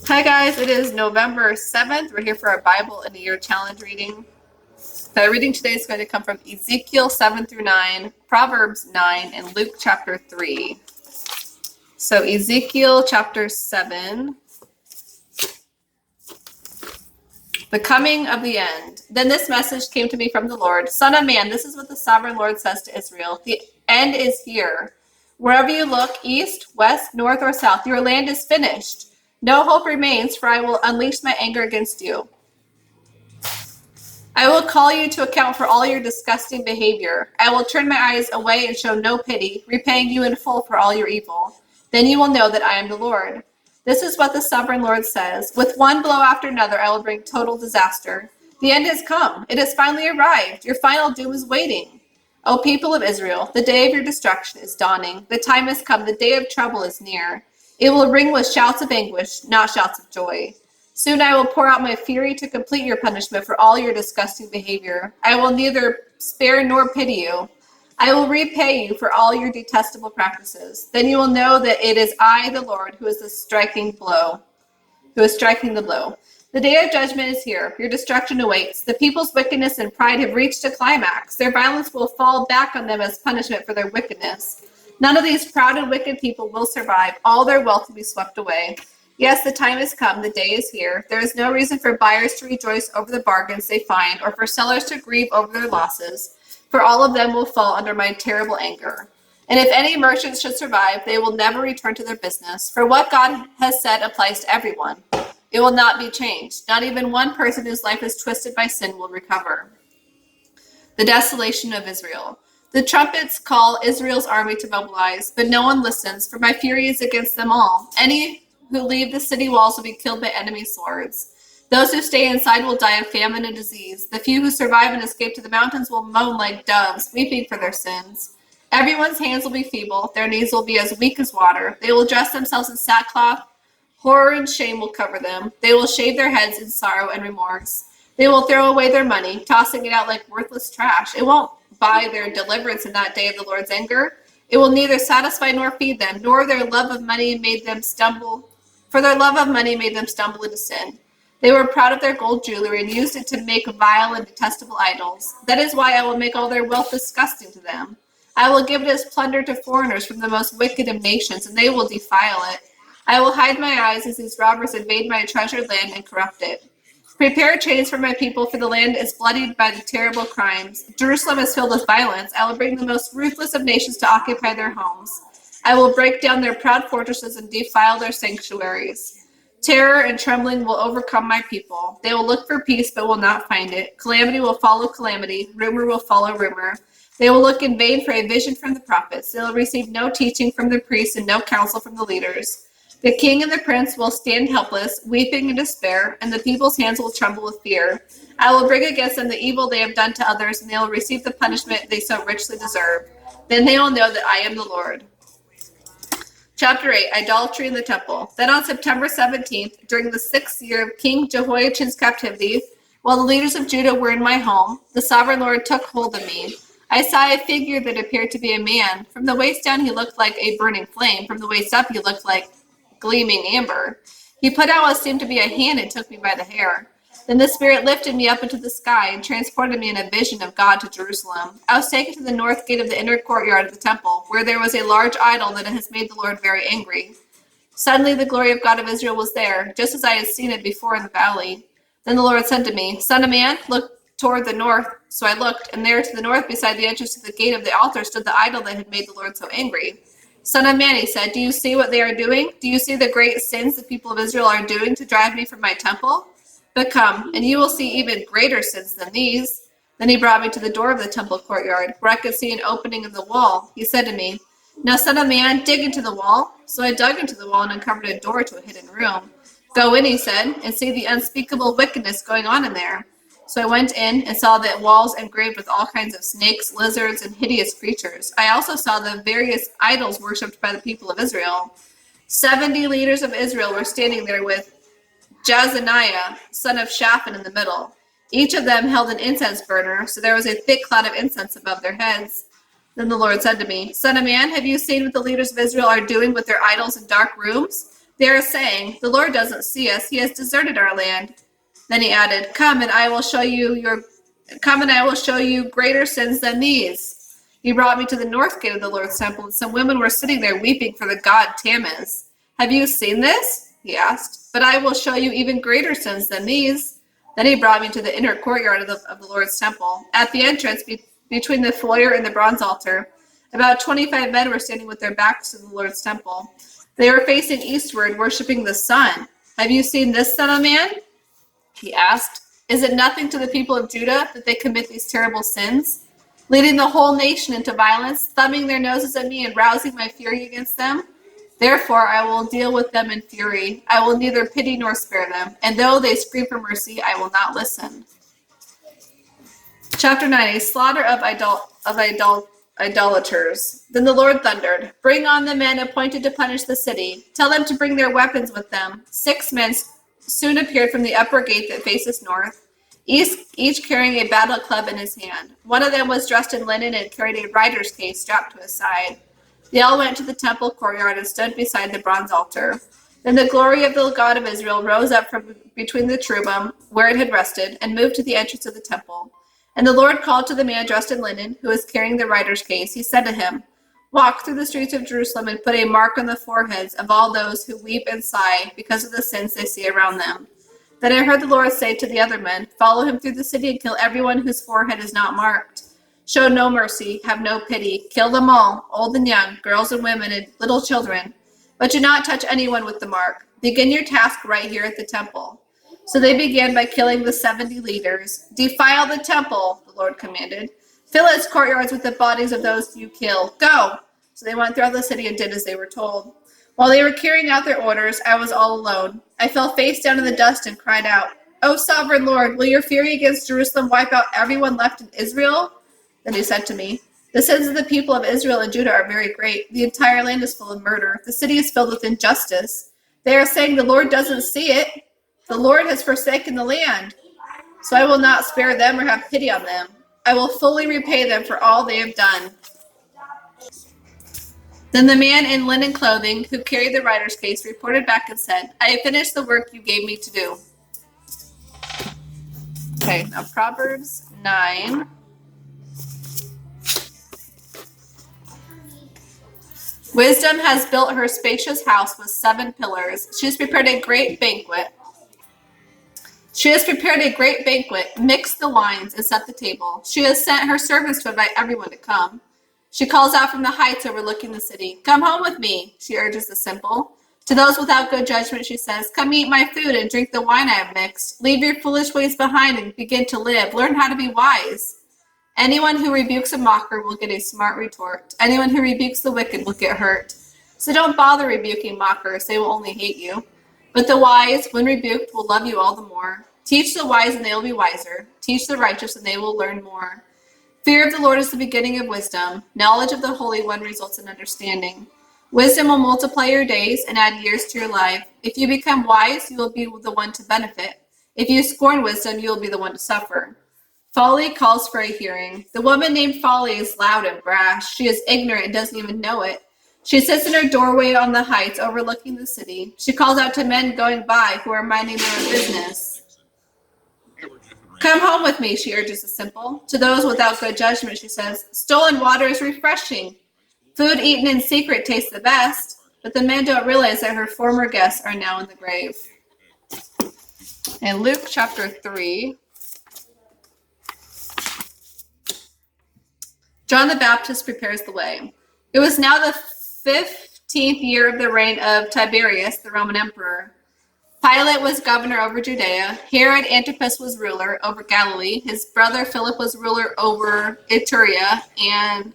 Hi guys, it is November 7th. We're here for our Bible in a Year Challenge reading. The reading today is going to come from Ezekiel 7 through 9, Proverbs 9, and Luke chapter 3. So Ezekiel chapter 7, the coming of the end. Then this message came to me from the Lord. Son of man, this is what the sovereign Lord says to Israel. The end is here. Wherever you look, east, west, north, or south, your land is finished. No hope remains, for I will unleash my anger against you. I will call you to account for all your disgusting behavior. I will turn my eyes away and show no pity, repaying you in full for all your evil. Then you will know that I am the Lord. This is what the sovereign Lord says. With one blow after another, I will bring total disaster. The end has come. It has finally arrived. Your final doom is waiting. O people of Israel, the day of your destruction is dawning. The time has come. The day of trouble is near. It will ring with shouts of anguish, not shouts of joy. Soon I will pour out my fury to complete your punishment for all your disgusting behavior. I will neither spare nor pity you. I will repay you for all your detestable practices. Then you will know that it is I, the Lord, who is striking the blow. The day of judgment is here. Your destruction awaits. The people's wickedness and pride have reached a climax. Their violence will fall back on them as punishment for their wickedness. None of these proud and wicked people will survive. All their wealth will be swept away. Yes, the time has come. The day is here. There is no reason for buyers to rejoice over the bargains they find, or for sellers to grieve over their losses, for all of them will fall under my terrible anger. And if any merchants should survive, they will never return to their business, for what God has said applies to everyone. It will not be changed. Not even one person whose life is twisted by sin will recover. The desolation of Israel. The trumpets call Israel's army to mobilize, but no one listens, for my fury is against them all. Any who leave the city walls will be killed by enemy swords. Those who stay inside will die of famine and disease. The few who survive and escape to the mountains will moan like doves, weeping for their sins. Everyone's hands will be feeble. Their knees will be as weak as water. They will dress themselves in sackcloth. Horror and shame will cover them. They will shave their heads in sorrow and remorse. They will throw away their money, tossing it out like worthless trash. It won't buy their deliverance in that day of the Lord's anger. It will neither satisfy nor feed them, nor their love of money made them stumble. For their love of money made them stumble into sin. They were proud of their gold jewelry and used it to make vile and detestable idols. That is why I will make all their wealth disgusting to them. I will give it as plunder to foreigners from the most wicked of nations, and they will defile it. I will hide my eyes as these robbers invade my treasured land and corrupt it. Prepare chains for my people, for the land is bloodied by the terrible crimes. Jerusalem is filled with violence. I will bring the most ruthless of nations to occupy their homes. I will break down their proud fortresses and defile their sanctuaries. Terror and trembling will overcome my people. They will look for peace, but will not find it. Calamity will follow calamity. Rumor will follow rumor. They will look in vain for a vision from the prophets. They will receive no teaching from the priests and no counsel from the leaders. The king and the prince will stand helpless, weeping in despair, and the people's hands will tremble with fear. I will bring against them the evil they have done to others, and they will receive the punishment they so richly deserve. Then they will know that I am the Lord. Chapter 8, Idolatry in the Temple. Then on September 17th, during the 6th year of King Jehoiachin's captivity, while the leaders of Judah were in my home, the sovereign Lord took hold of me. I saw a figure that appeared to be a man. From the waist down, he looked like a burning flame. From the waist up, he looked like gleaming amber. He put out what seemed to be a hand and took me by the hair. Then the Spirit lifted me up into the sky and transported me in a vision of God to Jerusalem. I was taken to the north gate of the inner courtyard of the temple, where there was a large idol that has made the Lord very angry. Suddenly the glory of God of Israel was there, just as I had seen it before in the valley. Then the Lord said to me, Son of man, look toward the north. So I looked, and there to the north, beside the entrance to the gate of the altar, stood the idol that had made the Lord so angry. Son of man, he said, do you see what they are doing? Do you see the great sins the people of Israel are doing to drive me from my temple? But come, and you will see even greater sins than these. Then he brought me to the door of the temple courtyard, where I could see an opening in the wall. He said to me, Now, son of man, dig into the wall. So I dug into the wall and uncovered a door to a hidden room. Go in, he said, and see the unspeakable wickedness going on in there. So I went in and saw the walls engraved with all kinds of snakes, lizards, and hideous creatures. I also saw the various idols worshipped by the people of Israel. 70 leaders of Israel were standing there with Jazaniah, son of Shaphan, in the middle. Each of them held an incense burner, so there was a thick cloud of incense above their heads. Then the Lord said to me, Son of man, have you seen what the leaders of Israel are doing with their idols in dark rooms? They are saying, the Lord doesn't see us. He has deserted our land. Then he added, Come and I will show you greater sins than these. He brought me to the north gate of the Lord's temple, and some women were sitting there weeping for the god Tammuz. Have you seen this? He asked. But I will show you even greater sins than these. Then he brought me to the inner courtyard of the Lord's temple. At the entrance, between the foyer and the bronze altar, about 25 men were standing with their backs to the Lord's temple. They were facing eastward, worshiping the sun. Have you seen this, son of man? He asked. Is it nothing to the people of Judah that they commit these terrible sins, leading the whole nation into violence, thumbing their noses at me and rousing my fury against them? Therefore, I will deal with them in fury. I will neither pity nor spare them, and though they scream for mercy, I will not listen. Chapter 9, a slaughter of idolaters. Then the Lord thundered, Bring on the men appointed to punish the city. Tell them to bring their weapons with them. 6 men soon appeared from the upper gate that faces north, each carrying a battle club in his hand. One of them was dressed in linen and carried a rider's case strapped to his side. They all went to the temple courtyard and stood beside the bronze altar. Then the glory of the God of Israel rose up from between the cherubim where it had rested and moved to the entrance of the temple. And the Lord called to the man dressed in linen, who was carrying the rider's case. He said to him, Walk through the streets of Jerusalem and put a mark on the foreheads of all those who weep and sigh because of the sins they see around them. Then I heard the Lord say to the other men, Follow him through the city and kill everyone whose forehead is not marked. Show no mercy, have no pity. Kill them all, old and young, girls and women and little children. But do not touch anyone with the mark. Begin your task right here at the temple. So they began by killing the 70 leaders. Defile the temple, the Lord commanded. Fill its courtyards with the bodies of those you kill. Go! So they went throughout the city and did as they were told. While they were carrying out their orders, I was all alone. I fell face down in the dust and cried out, O sovereign Lord, will your fury against Jerusalem wipe out everyone left in Israel? Then he said to me, The sins of the people of Israel and Judah are very great. The entire land is full of murder. The city is filled with injustice. They are saying the Lord doesn't see it. The Lord has forsaken the land. So I will not spare them or have pity on them. I will fully repay them for all they have done. Then the man in linen clothing who carried the rider's case reported back and said, I have finished the work you gave me to do. Okay, now Proverbs 9. Wisdom has built her spacious house with 7 pillars. She has prepared a great banquet. Mixed the wines, and set the table. She has sent her servants to invite everyone to come. She calls out from the heights overlooking the city. Come home with me, she urges the simple. To those without good judgment, she says, Come eat my food and drink the wine I have mixed. Leave your foolish ways behind and begin to live. Learn how to be wise. Anyone who rebukes a mocker will get a smart retort. Anyone who rebukes the wicked will get hurt. So don't bother rebuking mockers. They will only hate you. But the wise, when rebuked, will love you all the more. Teach the wise and they will be wiser. Teach the righteous and they will learn more. Fear of the Lord is the beginning of wisdom. Knowledge of the Holy One results in understanding. Wisdom will multiply your days and add years to your life. If you become wise, you will be the one to benefit. If you scorn wisdom, you will be the one to suffer. Folly calls for a hearing. The woman named Folly is loud and brash. She is ignorant and doesn't even know it. She sits in her doorway on the heights overlooking the city. She calls out to men going by who are minding their own business. Come home with me, she urges the simple. To those without good judgment, she says, Stolen water is refreshing. Food eaten in secret tastes the best, but the men don't realize that her former guests are now in the grave. In Luke chapter 3, John the Baptist prepares the way. It was now the 15th year of the reign of Tiberius, the Roman emperor. Pilate was governor over Judea. Herod Antipas was ruler over Galilee. His brother Philip was ruler over Iturea and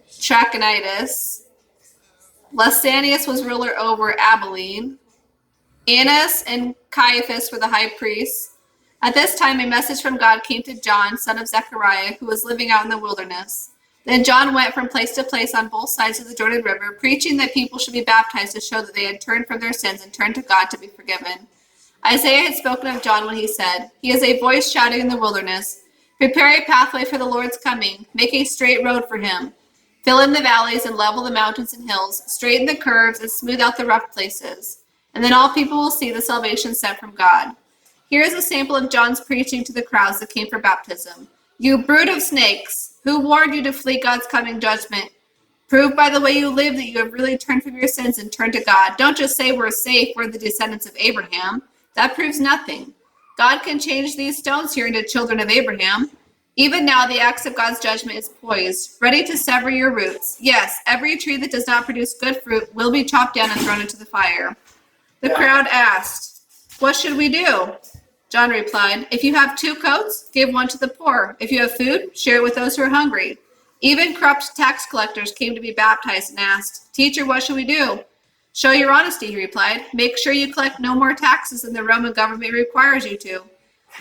Trachonitis. Lysanias was ruler over Abilene. Annas and Caiaphas were the high priests. At this time, a message from God came to John, son of Zechariah, who was living out in the wilderness. Then John went from place to place on both sides of the Jordan River, preaching that people should be baptized to show that they had turned from their sins and turned to God to be forgiven. Isaiah had spoken of John when he said, He is a voice shouting in the wilderness, Prepare a pathway for the Lord's coming, make a straight road for him. Fill in the valleys and level the mountains and hills, straighten the curves and smooth out the rough places. and then all people will see the salvation sent from God. Here is a sample of John's preaching to the crowds that came for baptism. You brood of snakes, who warned you to flee God's coming judgment? Prove by the way you live that you have really turned from your sins and turned to God. Don't just say we're safe, we're the descendants of Abraham. That proves nothing. God can change these stones here into children of Abraham. Even now, the axe of God's judgment is poised, ready to sever your roots. Yes, every tree that does not produce good fruit will be chopped down and thrown into the fire. The crowd asked, what should we do? John replied, if you have 2 coats, give one to the poor. If you have food, share it with those who are hungry. Even corrupt tax collectors came to be baptized and asked, Teacher, what should we do? Show your honesty, he replied. Make sure you collect no more taxes than the Roman government requires you to.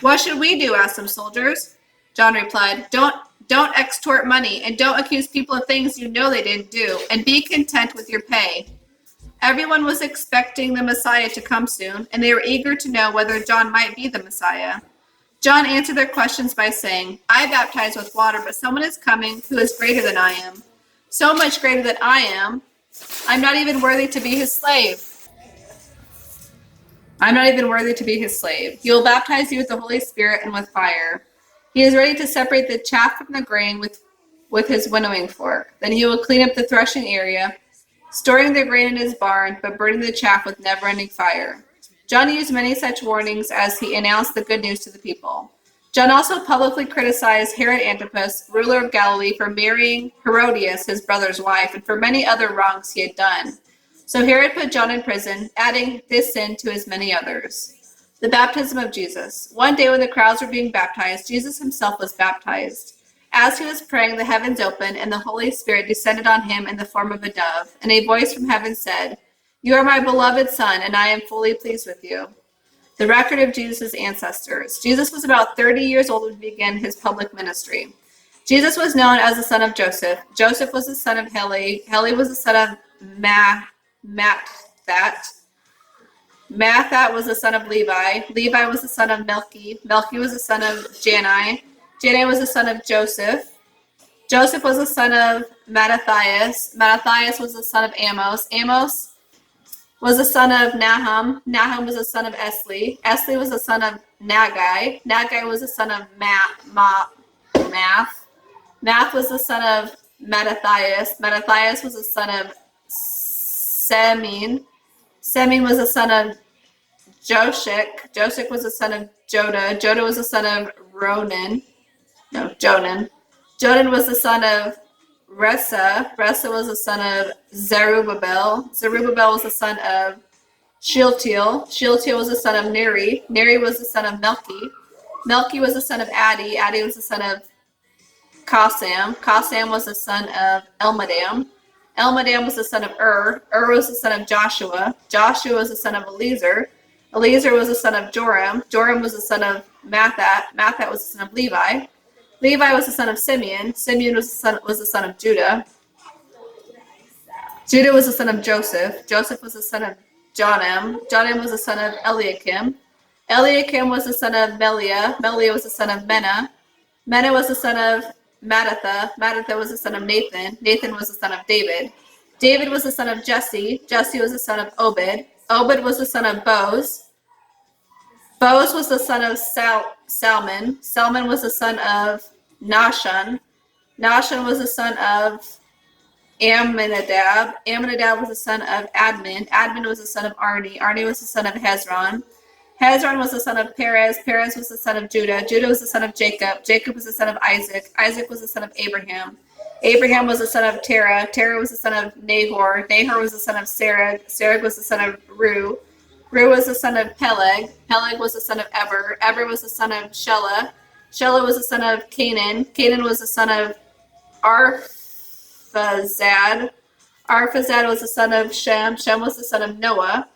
What should we do? Asked some soldiers. John replied, Don't extort money, and don't accuse people of things you know they didn't do, and be content with your pay. Everyone was expecting the Messiah to come soon, and they were eager to know whether John might be the Messiah. John answered their questions by saying, I baptize with water, but someone is coming who is greater than I am. So much greater than I am, I'm not even worthy to be his slave. He will baptize you with the Holy Spirit and with fire. He is ready to separate the chaff from the grain with his winnowing fork. Then he will clean up the threshing area, storing the grain in his barn, but burning the chaff with never-ending fire. John used many such warnings as he announced the good news to the people. John also publicly criticized Herod Antipas, ruler of Galilee, for marrying Herodias, his brother's wife, and for many other wrongs he had done. So Herod put John in prison, adding this sin to his many others. The baptism of Jesus. One day when the crowds were being baptized, Jesus himself was baptized. As he was praying, the heavens opened, and the Holy Spirit descended on him in the form of a dove, and a voice from heaven said, You are my beloved Son, and I am fully pleased with you. The record of Jesus' ancestors. Jesus was about 30 years old when he began his public ministry. Jesus was known as the son of Joseph. Joseph was the son of Heli. Heli was the son of Mathat. Mathat was the son of Levi. Levi was the son of Melchi. Melchi was the son of Janai. Janai was the son of Joseph. Joseph was the son of Mattathias. Mattathias was the son of Amos. Amos was the son of Nahum. Nahum was the son of Esli. Esli was the son of Nagai. Nagai was the son of Math. Math was the son of Mattathias. Mattathias was the son of Semin. Semin was the son of Joshik. Joshik was the son of Joda. Joda was the son of Jonan. Jonan was the son of Ressa. Ressa was the son of Zerubbabel. Zerubbabel was the son of Shealtiel. Shealtiel was the son of Neri. Neri was the son of Melchi. Melchi was the son of Addi. Addi was the son of Kosam. Kosam was the son of Elmadam. Elmadam was the son of Ur. Ur was the son of Joshua. Joshua was the son of Eliezer. Eliezer was the son of Joram. Joram was the son of Mathat. Mathat was the son of Levi. Levi was the son of Simeon. Simeon was the son of Judah. Judah was the son of Joseph. Joseph was the son of Jonam. Jonam was the son of Eliakim. Eliakim was the son of Meliah. Meliah was the son of Menah. Menah was the son of Mattatha. Mattatha was the son of Nathan. Nathan was the son of David. David was the son of Jesse. Jesse was the son of Obed. Obed was the son of Boaz. Boaz was the son of Salmon. Salmon was the son of Nahshon. Nahshon was the son of Amminadab. Amminadab was the son of Admin. Admin was the son of Arni. Arni was the son of Hezron. Hezron was the son of Perez. Perez was the son of Judah. Judah was the son of Jacob. Jacob was the son of Isaac. Isaac was the son of Abraham. Abraham was the son of Terah. Terah was the son of Nahor. Nahor was the son of Serug. Serug was the son of Ru. Ru was the son of Peleg. Peleg was the son of Eber. Eber was the son of Shelah. Shelah was the son of Canaan. Canaan was the son of Arphaxad. Arphaxad was the son of Shem. Shem was the son of Noah.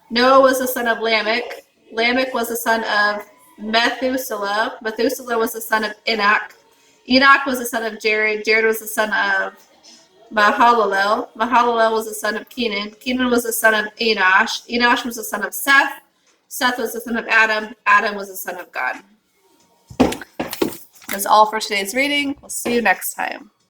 Noah was the son of Lamech. Lamech was the son of Methuselah. Methuselah was the son of Enoch. Enoch was the son of Jared. Jared was the son of Mahalalel. Mahalalel was the son of Kenan. Kenan was the son of Enosh. Enosh was the son of Seth. Seth was the son of Adam. Adam was the son of God. That's all for today's reading. We'll see you next time.